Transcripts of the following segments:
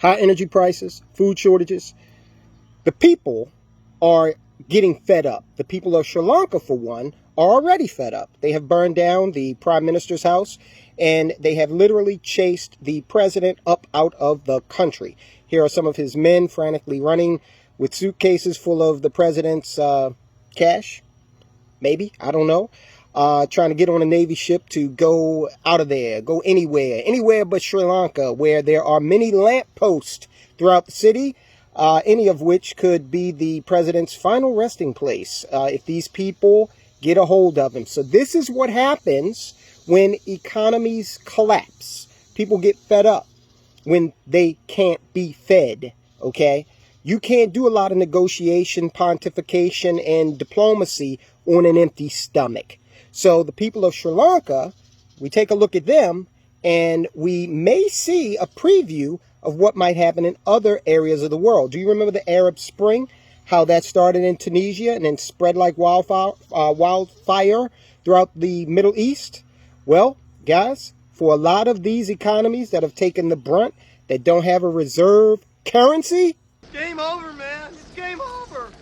high energy prices, food shortages. The people are getting fed up. The people of Sri Lanka, for one, are already fed up. They have burned down the prime minister's house, and they have literally chased the president up out of the country. Here are some of his men frantically running with suitcases full of the president's cash. Maybe, I don't know. Trying to get on a Navy ship to go out of there, go anywhere but Sri Lanka, where there are many lampposts throughout the city, any of which could be the president's final resting place if these people get a hold of him. So this is what happens when economies collapse. People get fed up when they can't be fed, okay? You can't do a lot of negotiation, pontification, and diplomacy on an empty stomach. So the people of Sri Lanka, we take a look at them, and we may see a preview of what might happen in other areas of the world. Do you remember the Arab Spring? How that started in Tunisia and then spread like wildfire throughout the Middle East? Well, guys, for a lot of these economies that have taken the brunt, that don't have a reserve currency, game over, man. It's game over.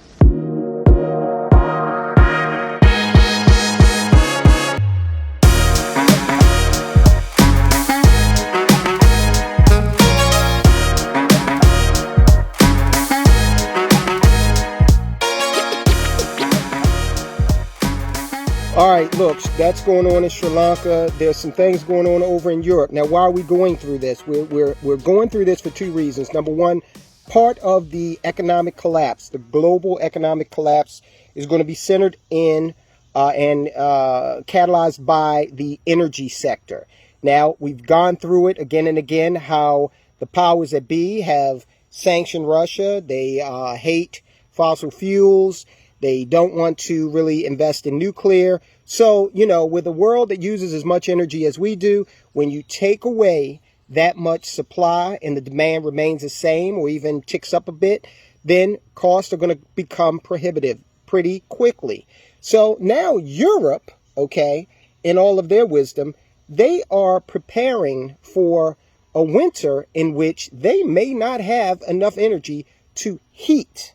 all right, look, that's going on in Sri Lanka. There's some things going on over in Europe. Now, why are we going through this? We're going through this for two reasons. Number one, part of the economic collapse, the global economic collapse, is going to be centered in and catalyzed by the energy sector. Now, we've gone through it again and again, how the powers that be have sanctioned Russia. They hate fossil fuels. They don't want to really invest in nuclear. So, you know, with a world that uses as much energy as we do, when you take away that much supply and the demand remains the same or even ticks up a bit, then costs are going to become prohibitive pretty quickly. So now Europe, okay, in all of their wisdom, they are preparing for a winter in which they may not have enough energy to heat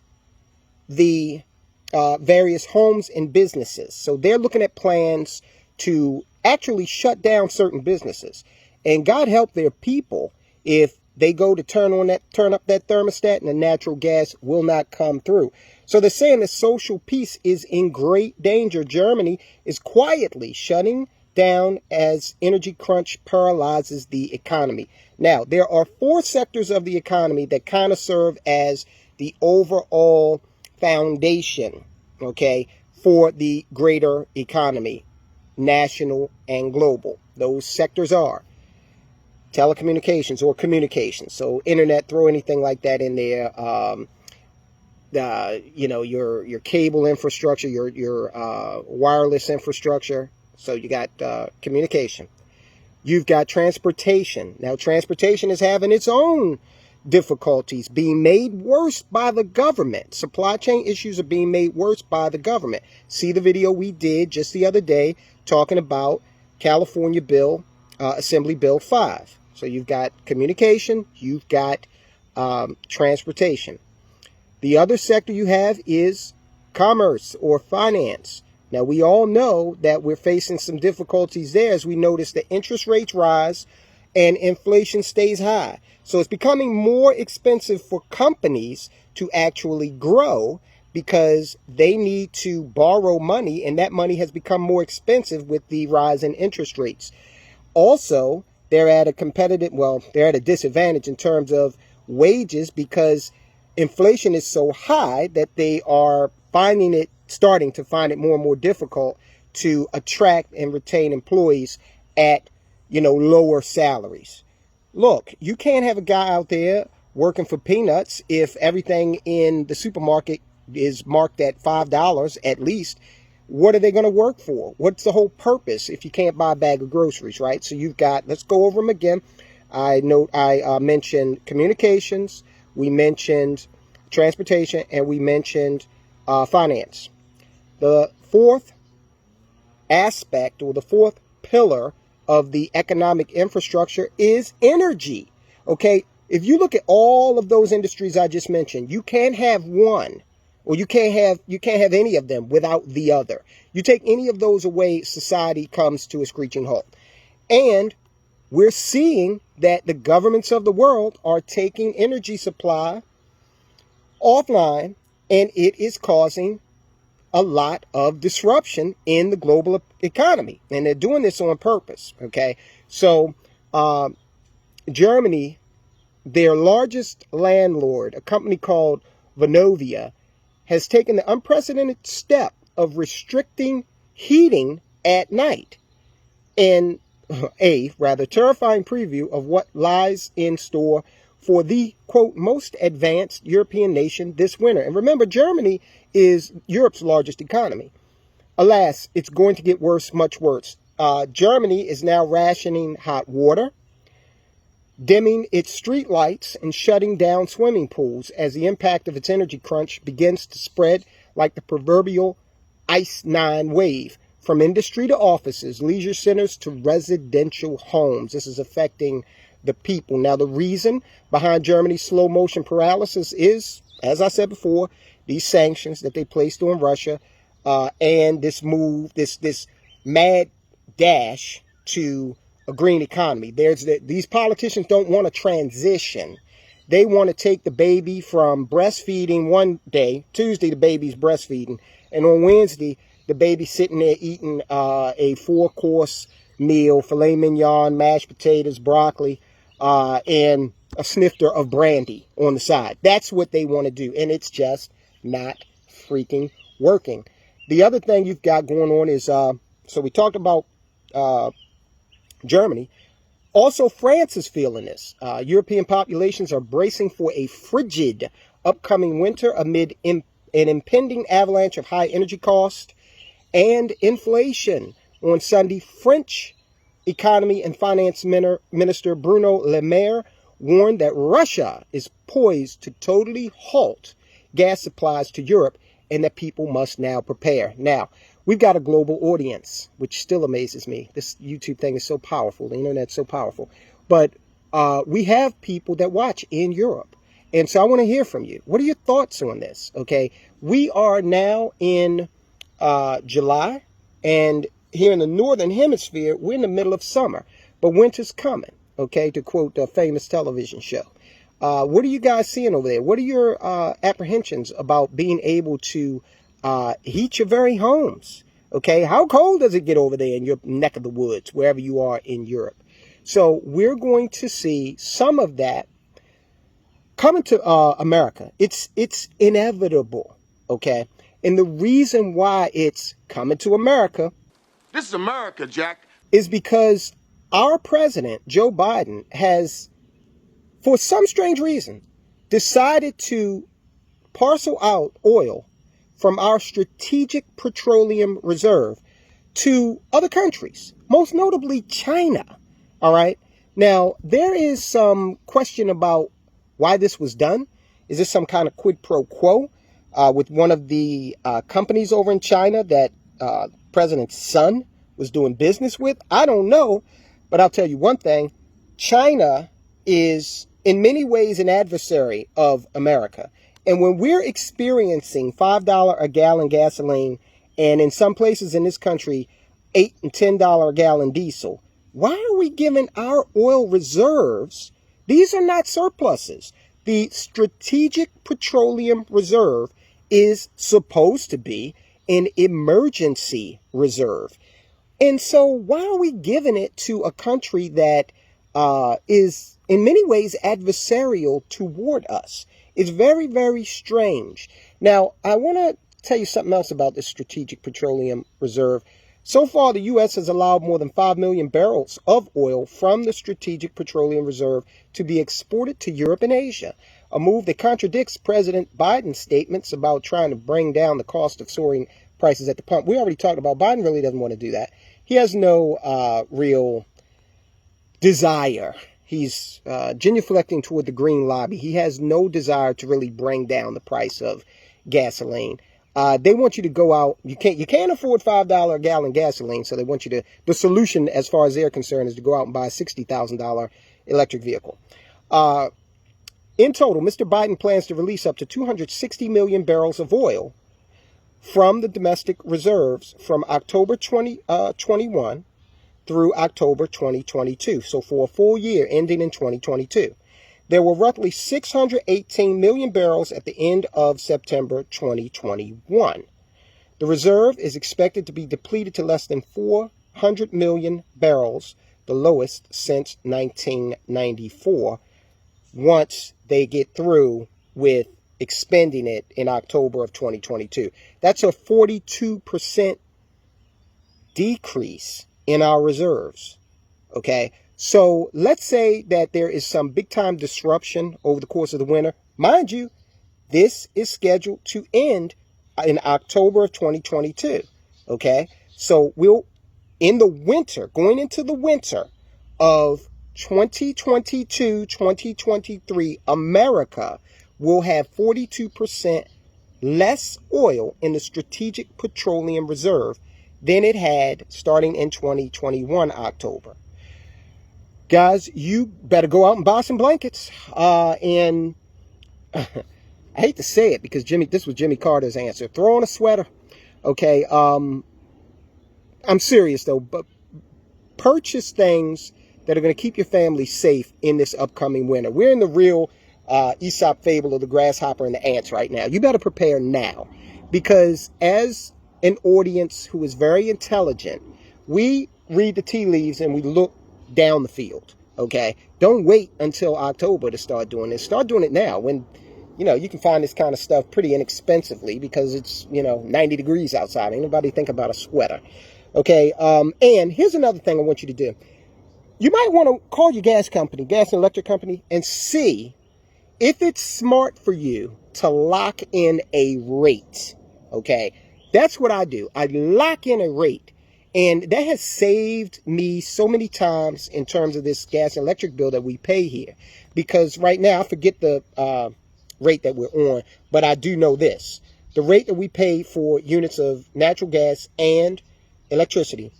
the various homes and businesses. So they're looking at plans to actually shut down certain businesses. And God help their people if they go to turn up that thermostat and the natural gas will not come through. So they're saying that social peace is in great danger. Germany is quietly shutting down as energy crunch paralyzes the economy. Now, there are four sectors of the economy that kind of serve as the overall foundation, okay, for the greater economy, national and global. Those sectors are telecommunications or communications. So internet, throw anything like that in there. You know, your cable infrastructure, your wireless infrastructure. So you got communication. You've got transportation. Now, transportation is having its own difficulties, being made worse by the government. Supply chain issues are being made worse by the government. See the video we did just the other day talking about California Bill, Assembly Bill 5. So you've got communication, you've got transportation. The other sector you have is commerce or finance. Now, we all know that we're facing some difficulties there as we notice that interest rates rise and inflation stays high. So it's becoming more expensive for companies to actually grow because they need to borrow money, and that money has become more expensive with the rise in interest rates. Also, they're at a disadvantage in terms of wages because inflation is so high that they are starting to find it more and more difficult to attract and retain employees at, lower salaries. Look, you can't have a guy out there working for peanuts if everything in the supermarket is marked at $5 at least. What are they going to work for? What's the whole purpose if you can't buy a bag of groceries, right? So you've got, let's go over them again. I mentioned communications, we mentioned transportation, and we mentioned finance. The fourth aspect, or the fourth pillar of the economic infrastructure, is energy. Okay, If you look at all of those industries I just mentioned, you can't have one, or you can't have any of them without the other. You take any of those away, society comes to a screeching halt. And we're seeing that the governments of the world are taking energy supply offline, and it is causing a lot of disruption in the global economy. And they're doing this on purpose, okay? So Germany, their largest landlord, a company called Vonovia, has taken the unprecedented step of restricting heating at night, in a rather terrifying preview of what lies in store for the, quote, most advanced European nation this winter. And remember, Germany is Europe's largest economy. Alas, it's going to get worse, much worse. Germany is now rationing hot water, dimming its street lights, and shutting down swimming pools as the impact of its energy crunch begins to spread like the proverbial Ice 9 wave, from industry to offices, leisure centers to residential homes. This is affecting the people. Now, the reason behind Germany's slow motion paralysis is, as I said before, these sanctions that they placed on Russia, and this move, this mad dash to a green economy. These politicians don't want to transition. They want to take the baby from breastfeeding one day, Tuesday the baby's breastfeeding, and on Wednesday the baby's sitting there eating a 4-course meal, filet mignon, mashed potatoes, broccoli, and a snifter of brandy on the side. That's what they want to do, and it's just not freaking working. The other thing you've got going on is, so we talked about Germany. Also, France is feeling this. European populations are bracing for a frigid upcoming winter amid an impending avalanche of high energy costs and inflation. On Sunday, French Economy and Finance Minister Bruno Le Maire warned that Russia is poised to totally halt gas supplies to Europe and that people must now prepare. Now, we've got a global audience, which still amazes me. This YouTube thing is so powerful. The internet's so powerful. But we have people that watch in Europe. And so I want to hear from you. What are your thoughts on this? Okay, we are now in July, and here in the Northern Hemisphere, we're in the middle of summer. But winter's coming, okay, to quote a famous television show. What are you guys seeing over there? What are your apprehensions about being able to heat your very homes? Okay, how cold does it get over there in your neck of the woods, wherever you are in Europe? So we're going to see some of that coming to America. It's inevitable, okay? And the reason why it's coming to America, This is America, Jack. is because our president, Joe Biden, has, for some strange reason, decided to parcel out oil from our strategic petroleum reserve to other countries, most notably China. All right. Now, there is some question about why this was done. Is this some kind of quid pro quo with one of the companies over in China that President's son was doing business with? I don't know. But I'll tell you one thing. China is in many ways an adversary of America. And when we're experiencing $5 a gallon gasoline, and in some places in this country, $8 and $10 a gallon diesel, why are we giving our oil reserves? These are not surpluses. The Strategic Petroleum Reserve is supposed to be an emergency reserve. And so why are we giving it to a country that is in many ways adversarial toward us? It's very, very strange. Now, I want to tell you something else about this Strategic Petroleum Reserve. So far, the U.S. has allowed more than 5 million barrels of oil from the Strategic Petroleum Reserve to be exported to Europe and Asia, a move that contradicts President Biden's statements about trying to bring down the cost of soaring prices at the pump. We already talked about Biden really doesn't want to do that. He has no real desire. He's genuflecting toward the green lobby. He has no desire to really bring down the price of gasoline. They want you to go out. You can't afford $5 a gallon gasoline, so they want you to. The solution, as far as they're concerned, is to go out and buy a $60,000 electric vehicle. In total, Mr. Biden plans to release up to 260 million barrels of oil from the domestic reserves from October 2021 through October 2022. So for a full year ending in 2022. There were roughly 618 million barrels at the end of September 2021. The reserve is expected to be depleted to less than 400 million barrels, the lowest since 1994, once they get through with expending it in October of 2022. That's a 42% decrease in our reserves. Okay, so let's say that there is some big time disruption over the course of the winter. Mind you, this is scheduled to end in October of 2022. Okay, so in the winter, going into the winter of 2022-2023, America will have 42% less oil in the Strategic Petroleum Reserve than it had starting in 2021 October. Guys, you better go out and buy some blankets. And I hate to say it because this was Jimmy Carter's answer. Throw on a sweater. Okay. I'm serious though, but purchase things that are going to keep your family safe in this upcoming winter. We're in the real Aesop fable of the grasshopper and the ants right now. You better prepare now, because as an audience who is very intelligent, we read the tea leaves and we look down the field. Okay, don't wait until October to start doing this. Start doing it now, when you can find this kind of stuff pretty inexpensively, because it's 90 degrees outside. Ain't nobody think about a sweater. Okay, and here's another thing I want you to do. You might want to call your gas and electric company, and see if it's smart for you to lock in a rate. Okay, that's what I do. I lock in a rate, and that has saved me so many times in terms of this gas and electric bill that we pay here. Because right now, I forget the rate that we're on, but I do know this. The rate that we pay for units of natural gas and electricity,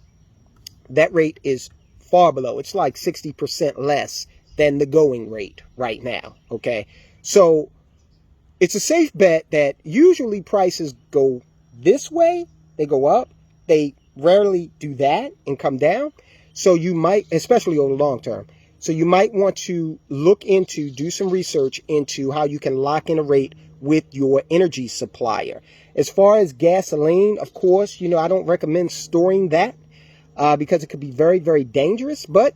that rate is far below. It's like 60% less than the going rate right now. Okay, so it's a safe bet that usually prices go this way. They go up. They rarely do that and come down. So you might, especially over the long term, so you might want to do some research into how you can lock in a rate with your energy supplier. As far as gasoline, of course, I don't recommend storing that because it could be very, very dangerous. But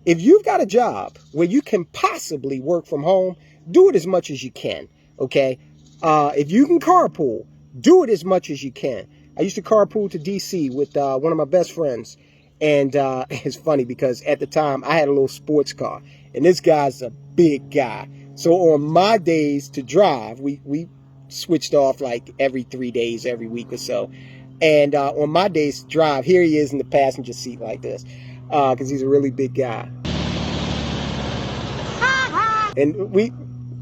if you've got a job where you can possibly work from home, do it as much as you can. Okay. If you can carpool, do it as much as you can. I used to carpool to DC with one of my best friends. And it's funny because at the time I had a little sports car, and this guy's a big guy. So on my days to drive, we switched off like every 3 days, every week or so. And on my days to drive, here he is in the passenger seat like this, because he's a really big guy. And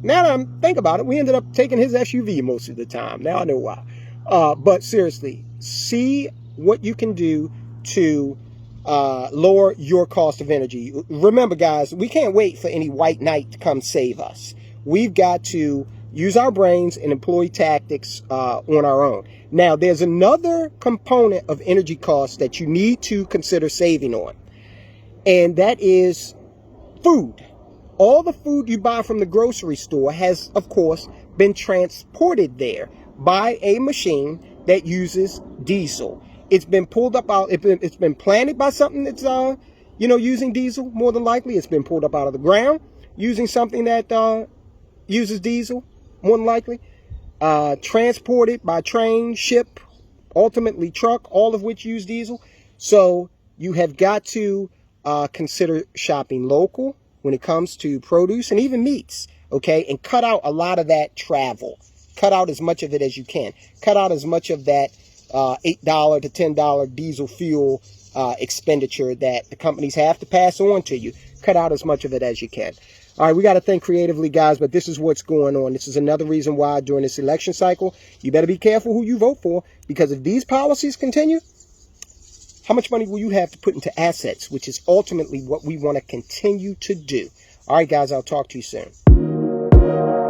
now that I think about it, we ended up taking his SUV most of the time. Now I know why. But seriously, see what you can do to lower your cost of energy. Remember, guys, we can't wait for any white knight to come save us. We've got to use our brains and employ tactics on our own. Now, there's another component of energy costs that you need to consider saving on, and that is food. All the food you buy from the grocery store has, of course, been transported there by a machine that uses diesel. It's been pulled up out. It's been planted by something that's, using diesel. More than likely, it's been pulled up out of the ground using something that uses diesel. More than likely, transported by train, ship, ultimately truck, all of which use diesel. So you have got to consider shopping local when it comes to produce and even meats. Okay, and cut out a lot of that travel. Cut out as much of it as you can. Cut out as much of that $8 to $10 diesel fuel expenditure that the companies have to pass on to you. Cut out as much of it as you can. All right, we got to think creatively, guys, but this is what's going on. This is another reason why during this election cycle, you better be careful who you vote for, because if these policies continue, how much money will you have to put into assets, which is ultimately what we want to continue to do. All right, guys, I'll talk to you soon. you.